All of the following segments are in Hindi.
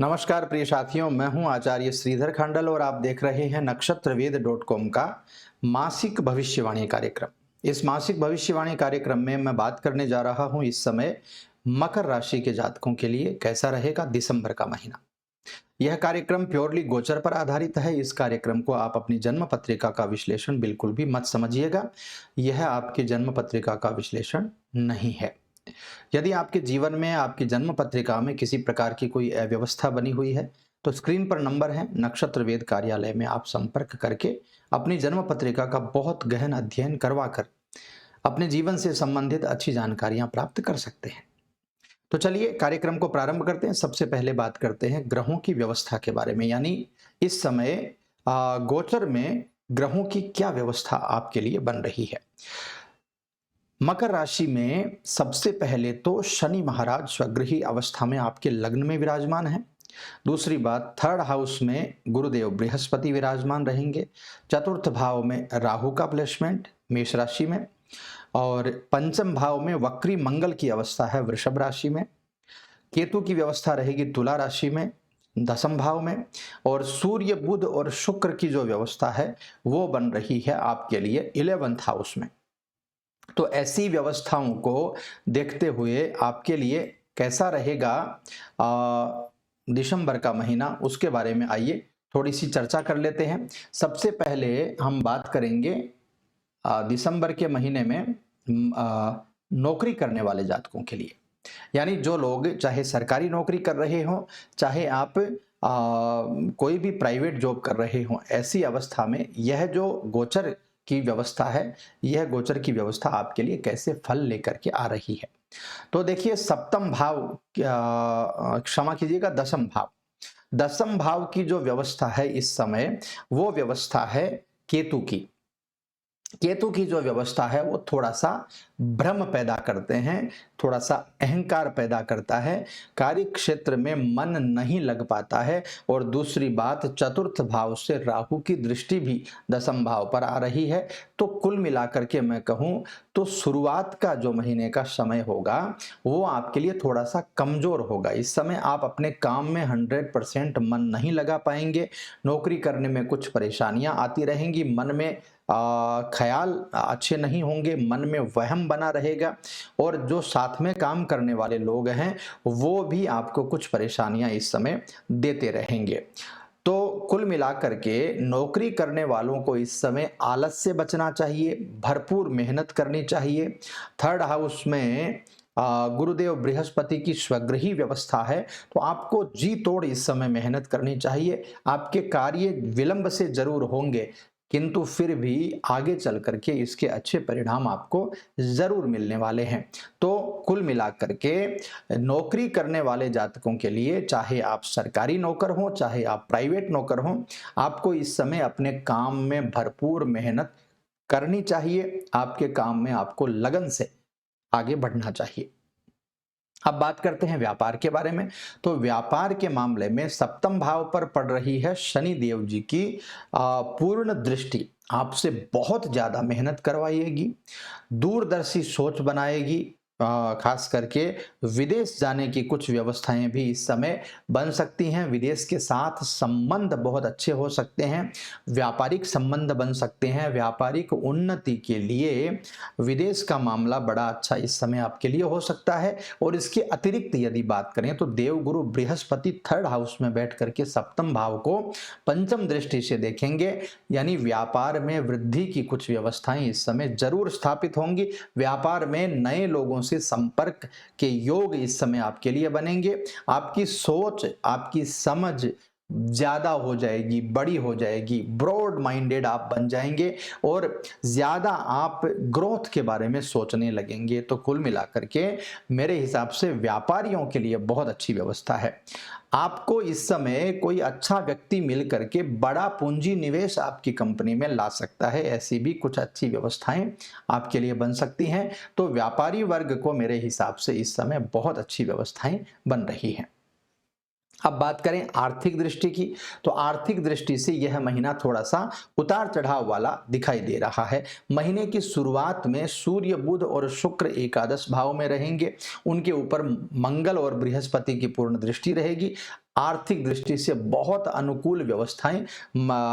नमस्कार प्रिय साथियों, मैं हूं आचार्य श्रीधर खंडल और आप देख रहे हैं नक्षत्रवेद.com का मासिक भविष्यवाणी कार्यक्रम। इस मासिक भविष्यवाणी कार्यक्रम में मैं बात करने जा रहा हूं इस समय मकर राशि के जातकों के लिए कैसा रहेगा दिसंबर का महीना। यह कार्यक्रम प्योरली गोचर पर आधारित है। इस कार्यक्रम को आप अपनी जन्म पत्रिका का विश्लेषण बिल्कुल भी मत समझिएगा। यह आपकी जन्म पत्रिका का विश्लेषण नहीं है। यदि आपके जीवन में आपकी जन्म पत्रिका में किसी प्रकार की कोई अव्यवस्था बनी हुई है तो स्क्रीन पर नंबर है, नक्षत्र वेद कार्यालय में आप संपर्क करके अपनी जन्म पत्रिका का बहुत गहन अध्ययन करवाकर अपने जीवन से संबंधित अच्छी जानकारियां प्राप्त कर सकते हैं। तो चलिए कार्यक्रम को प्रारंभ करते हैं। सबसे पहले बात करते हैं ग्रहों की व्यवस्था के बारे में, यानी इस समय गोचर में ग्रहों की क्या व्यवस्था आपके लिए बन रही है। मकर राशि में सबसे पहले तो शनि महाराज स्वगृही अवस्था में आपके लग्न में विराजमान है। दूसरी बात, थर्ड हाउस में गुरुदेव बृहस्पति विराजमान रहेंगे। चतुर्थ भाव में राहु का प्लेसमेंट मेष राशि में, और पंचम भाव में वक्री मंगल की अवस्था है वृषभ राशि में। केतु की व्यवस्था रहेगी तुला राशि में दसम भाव में, और सूर्य बुध और शुक्र की जो व्यवस्था है वो बन रही है आपके लिए 11th हाउस में। तो ऐसी व्यवस्थाओं को देखते हुए आपके लिए कैसा रहेगा दिसंबर का महीना, उसके बारे में आइए थोड़ी सी चर्चा कर लेते हैं। सबसे पहले हम बात करेंगे दिसंबर के महीने में नौकरी करने वाले जातकों के लिए, यानी जो लोग चाहे सरकारी नौकरी कर रहे हों, चाहे आप कोई भी प्राइवेट जॉब कर रहे हों, ऐसी अवस्था में यह जो गोचर की व्यवस्था है, यह गोचर की व्यवस्था आपके लिए कैसे फल लेकर के आ रही है। तो देखिए, सप्तम भाव, क्षमा कीजिएगा, दसम भाव की जो व्यवस्था है इस समय, वो व्यवस्था है केतु की। केतु की जो व्यवस्था है वो थोड़ा सा भ्रम पैदा करते हैं, थोड़ा सा अहंकार पैदा करता है, कार्य क्षेत्र में मन नहीं लग पाता है। और दूसरी बात, चतुर्थ भाव से राहु की दृष्टि भी दसम भाव पर आ रही है। तो कुल मिलाकर के मैं कहूं तो शुरुआत का जो महीने का समय होगा वो आपके लिए थोड़ा सा कमजोर होगा। इस समय आप अपने काम में 100% मन नहीं लगा पाएंगे। नौकरी करने में कुछ परेशानियां आती रहेंगी, मन में ख्याल अच्छे नहीं होंगे, मन में वहम बना रहेगा, और जो साथ में काम करने वाले लोग हैं वो भी आपको कुछ परेशानियां इस समय देते रहेंगे। तो कुल मिलाकर के नौकरी करने वालों को इस समय आलस से बचना चाहिए, भरपूर मेहनत करनी चाहिए। थर्ड हाउस में गुरुदेव बृहस्पति की स्वगृही व्यवस्था है, तो आपको जी तोड़ इस समय मेहनत करनी चाहिए। आपके कार्य विलंब से जरूर होंगे, किंतु फिर भी आगे चल करके इसके अच्छे परिणाम आपको जरूर मिलने वाले हैं। तो कुल मिलाकर के नौकरी करने वाले जातकों के लिए, चाहे आप सरकारी नौकर हो चाहे आप प्राइवेट नौकर हो, आपको इस समय अपने काम में भरपूर मेहनत करनी चाहिए। आपके काम में आपको लगन से आगे बढ़ना चाहिए। अब बात करते हैं व्यापार के बारे में। तो व्यापार के मामले में सप्तम भाव पर पड़ रही है शनि देव जी की पूर्ण दृष्टि, आपसे बहुत ज्यादा मेहनत करवाएगी, दूरदर्शी सोच बनाएगी। खास करके विदेश जाने की कुछ व्यवस्थाएं भी इस समय बन सकती हैं। विदेश के साथ संबंध बहुत अच्छे हो सकते हैं, व्यापारिक संबंध बन सकते हैं। व्यापारिक उन्नति के लिए विदेश का मामला बड़ा अच्छा इस समय आपके लिए हो सकता है। और इसके अतिरिक्त यदि बात करें तो देवगुरु बृहस्पति थर्ड हाउस में बैठ करके सप्तम भाव को पंचम दृष्टि से देखेंगे, यानी व्यापार में वृद्धि की कुछ व्यवस्थाएं इस समय जरूर स्थापित होंगी। व्यापार में नए लोगों से संपर्क के योग इस समय आपके लिए बनेंगे। आपकी सोच, आपकी समझ ज्यादा हो जाएगी, बड़ी हो जाएगी, ब्रॉड माइंडेड आप बन जाएंगे और ज्यादा आप ग्रोथ के बारे में सोचने लगेंगे। तो कुल मिलाकर के मेरे हिसाब से व्यापारियों के लिए बहुत अच्छी व्यवस्था है। आपको इस समय कोई अच्छा व्यक्ति मिल करके बड़ा पूंजी निवेश आपकी कंपनी में ला सकता है, ऐसी भी कुछ अच्छी व्यवस्थाएं आपके लिए बन सकती हैं। तो व्यापारी वर्ग को मेरे हिसाब से इस समय बहुत अच्छी व्यवस्थाएं बन रही हैं। अब बात करें आर्थिक दृष्टि की, तो आर्थिक दृष्टि से यह महीना थोड़ा सा उतार चढ़ाव वाला दिखाई दे रहा है। महीने की शुरुआत में सूर्य बुध और शुक्र एकादश भाव में रहेंगे, उनके ऊपर मंगल और बृहस्पति की पूर्ण दृष्टि रहेगी। आर्थिक दृष्टि से बहुत अनुकूल व्यवस्थाएं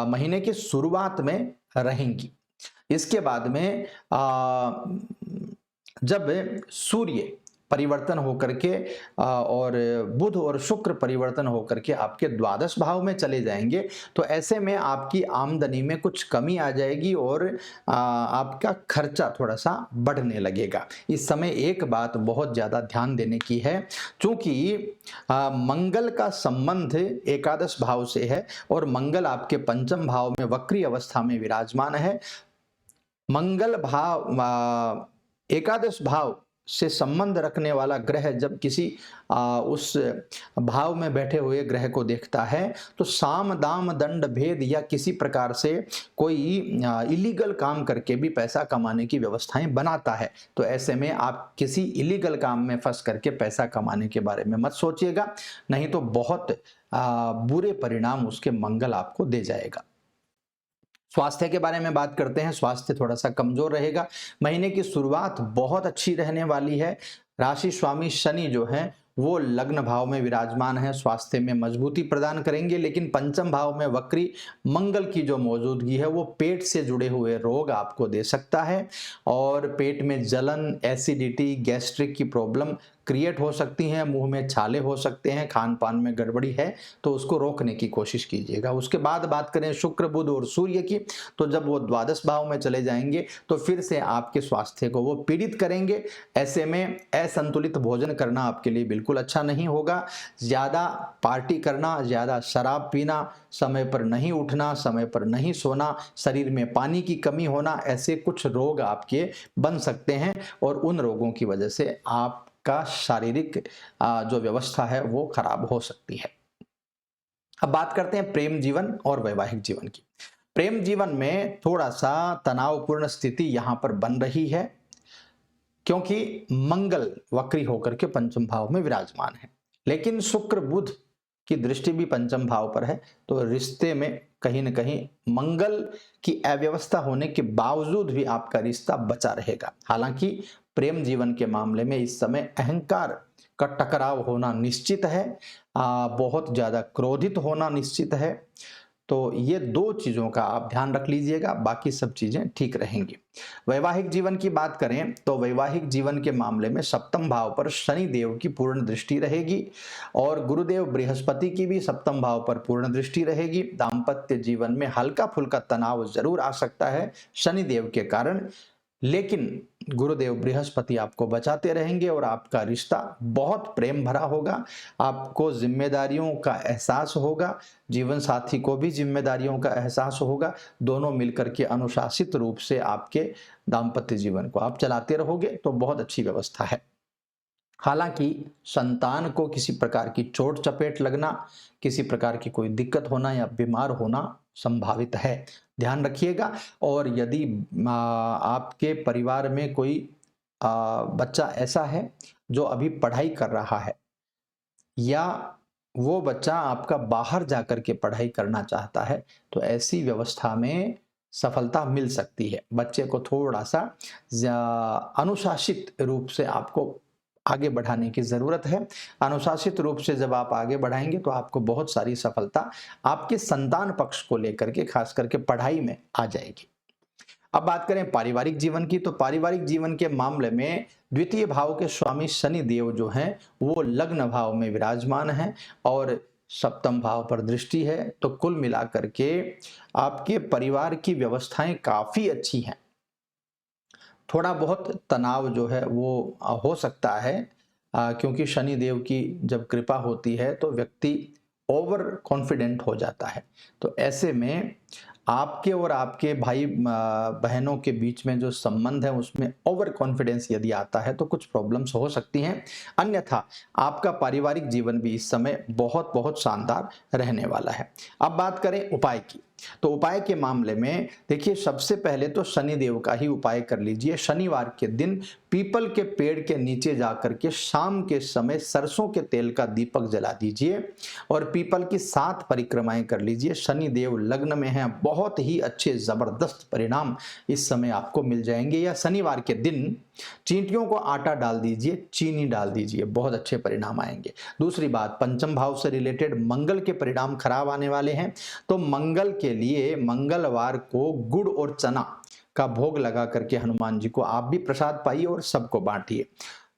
महीने की शुरुआत में रहेंगी। इसके बाद में जब सूर्य परिवर्तन होकर के और बुध और शुक्र परिवर्तन होकर के आपके द्वादश भाव में चले जाएंगे, तो ऐसे में आपकी आमदनी में कुछ कमी आ जाएगी और आपका खर्चा थोड़ा सा बढ़ने लगेगा। इस समय एक बात बहुत ज़्यादा ध्यान देने की है, क्योंकि मंगल का संबंध एकादश भाव से है और मंगल आपके पंचम भाव में वक्री अवस्था में विराजमान है। मंगल भाव एकादश भाव से संबंध रखने वाला ग्रह जब किसी उस भाव में बैठे हुए ग्रह को देखता है तो साम दाम दंड भेद या किसी प्रकार से कोई इलीगल काम करके भी पैसा कमाने की व्यवस्थाएं बनाता है। तो ऐसे में आप किसी इलीगल काम में फंस करके पैसा कमाने के बारे में मत सोचिएगा, नहीं तो बहुत बुरे परिणाम उसके मंगल आपको दे जाएगा। स्वास्थ्य के बारे में बात करते हैं। स्वास्थ्य थोड़ा सा कमजोर रहेगा। महीने की शुरुआत बहुत अच्छी रहने वाली है। राशि स्वामी शनि जो है वो लग्न भाव में विराजमान है, स्वास्थ्य में मजबूती प्रदान करेंगे, लेकिन पंचम भाव में वक्री मंगल की जो मौजूदगी है वो पेट से जुड़े हुए रोग आपको दे सकता है और पेट में जलन, एसिडिटी, गैस्ट्रिक की प्रॉब्लम क्रिएट हो सकती हैं, मुंह में छाले हो सकते हैं, खान पान में गड़बड़ी है तो उसको रोकने की कोशिश कीजिएगा। उसके बाद बात करें शुक्र, बुध और सूर्य की, तो जब वो द्वादश भाव में चले जाएंगे तो फिर से आपके स्वास्थ्य को वो पीड़ित करेंगे। ऐसे में असंतुलित भोजन करना आपके लिए बिल्कुल अच्छा नहीं होगा। ज़्यादा पार्टी करना, ज़्यादा शराब पीना, समय पर नहीं उठना, समय पर नहीं सोना, शरीर में पानी की कमी होना, ऐसे कुछ रोग आपके बन सकते हैं और उन रोगों की वजह से आप का शारीरिक जो व्यवस्था है वो खराब हो सकती है। अब बात करते हैं प्रेम जीवन और वैवाहिक जीवन की। प्रेम जीवन में थोड़ा सा तनावपूर्ण स्थिति यहां पर बन रही है, क्योंकि मंगल वक्री होकर के पंचम भाव में विराजमान है, लेकिन शुक्र बुध की दृष्टि भी पंचम भाव पर है, तो रिश्ते में कहीं न कहीं मंगल की अव्यवस्था होने के बावजूद भी आपका रिश्ता बचा रहेगा। हालांकि प्रेम जीवन के मामले में इस समय अहंकार का टकराव होना निश्चित है, बहुत ज्यादा क्रोधित होना निश्चित है। तो ये दो चीजों का आप ध्यान रख लीजिएगा, बाकी सब चीजें ठीक रहेंगी। वैवाहिक जीवन की बात करें तो वैवाहिक जीवन के मामले में सप्तम भाव पर शनि देव की पूर्ण दृष्टि रहेगी और गुरुदेव बृहस्पति की भी सप्तम भाव पर पूर्ण दृष्टि रहेगी। दाम्पत्य जीवन में हल्का फुल्का तनाव जरूर आ सकता है शनि देव के कारण, लेकिन गुरुदेव बृहस्पति आपको बचाते रहेंगे और आपका रिश्ता बहुत प्रेम भरा होगा। आपको जिम्मेदारियों का एहसास होगा, जीवन साथी को भी जिम्मेदारियों का एहसास होगा। दोनों मिलकर के अनुशासित रूप से आपके दाम्पत्य जीवन को आप चलाते रहोगे तो बहुत अच्छी व्यवस्था है। हालांकि संतान को किसी प्रकार की चोट चपेट लगना, किसी प्रकार की कोई दिक्कत होना या बीमार होना संभावित है, ध्यान रखिएगा। और यदि आपके परिवार में कोई बच्चा ऐसा है जो अभी पढ़ाई कर रहा है या वो बच्चा आपका बाहर जाकर के पढ़ाई करना चाहता है, तो ऐसी व्यवस्था में सफलता मिल सकती है। बच्चे को थोड़ा सा अनुशासित रूप से आपको आगे बढ़ाने की जरूरत है। अनुशासित रूप से जब आप आगे बढ़ाएंगे तो आपको बहुत सारी सफलता आपके संतान पक्ष को लेकर के, खास करके पढ़ाई में आ जाएगी। अब बात करें पारिवारिक जीवन की, तो पारिवारिक जीवन के मामले में द्वितीय भाव के स्वामी शनि देव जो हैं वो लग्न भाव में विराजमान हैं और सप्तम भाव पर दृष्टि है। तो कुल मिलाकर के आपके परिवार की व्यवस्थाएं काफी अच्छी हैं। थोड़ा बहुत तनाव जो है वो हो सकता है, क्योंकि शनि देव की जब कृपा होती है तो व्यक्ति ओवर कॉन्फिडेंट हो जाता है। तो ऐसे में आपके और आपके भाई बहनों के बीच में जो संबंध है उसमें ओवर कॉन्फिडेंस यदि आता है तो कुछ प्रॉब्लम्स हो सकती हैं। अन्यथा आपका पारिवारिक जीवन भी इस समय बहुत बहुत शानदार रहने वाला है। अब बात करें उपाय की, तो उपाय के मामले में देखिए, सबसे पहले तो शनि देव का ही उपाय कर लीजिए। शनिवार के दिन पीपल के पेड़ के नीचे जाकर के शाम के समय सरसों के तेल का दीपक जला दीजिए और पीपल की 7 परिक्रमाएं कर लीजिए। शनि देव लग्न में हैं, बहुत ही अच्छे जबरदस्त परिणाम इस समय आपको मिल जाएंगे। या शनिवार के दिन चींटियों को आटा डाल दीजिए, चीनी डाल दीजिए, बहुत अच्छे परिणाम आएंगे। दूसरी बात, पंचम भाव से रिलेटेड मंगल के परिणाम खराब आने वाले हैं, तो मंगल के लिए मंगलवार को गुड़ और चना का भोग लगा करके हनुमान जी को आप भी प्रसाद पाइए और सबको बांटिए।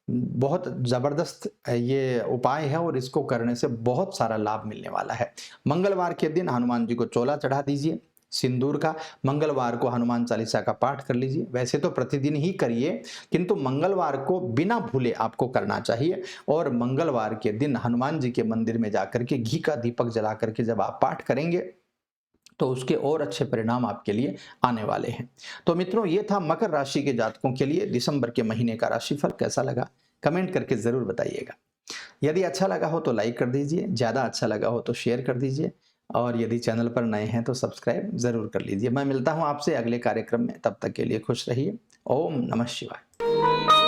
बहुत जबरदस्त ये उपाय है और इसको करने से बहुत सारा लाभ मिलने वाला है। मंगलवार के दिन हनुमान जी को चोला चढ़ा दीजिए सिंदूर का। मंगलवार को हनुमान चालीसा का पाठ कर लीजिए। वैसे तो प्रतिदिन ही करिए, किंतु मंगलवार को बिना भूले आपको करना चाहिए। और मंगलवार के दिन हनुमान जी के मंदिर में जाकर के घी का दीपक जला करके जब आप पाठ करेंगे तो उसके और अच्छे परिणाम आपके लिए आने वाले हैं। तो मित्रों, ये था मकर राशि के जातकों के लिए दिसंबर के महीने का राशिफल। कैसा लगा कमेंट करके जरूर बताइएगा। यदि अच्छा लगा हो तो लाइक कर दीजिए, ज़्यादा अच्छा लगा हो तो शेयर कर दीजिए, और यदि चैनल पर नए हैं तो सब्सक्राइब जरूर कर लीजिए। मैं मिलता हूं आपसे अगले कार्यक्रम में, तब तक के लिए खुश रहिए। ओम नमः शिवाय।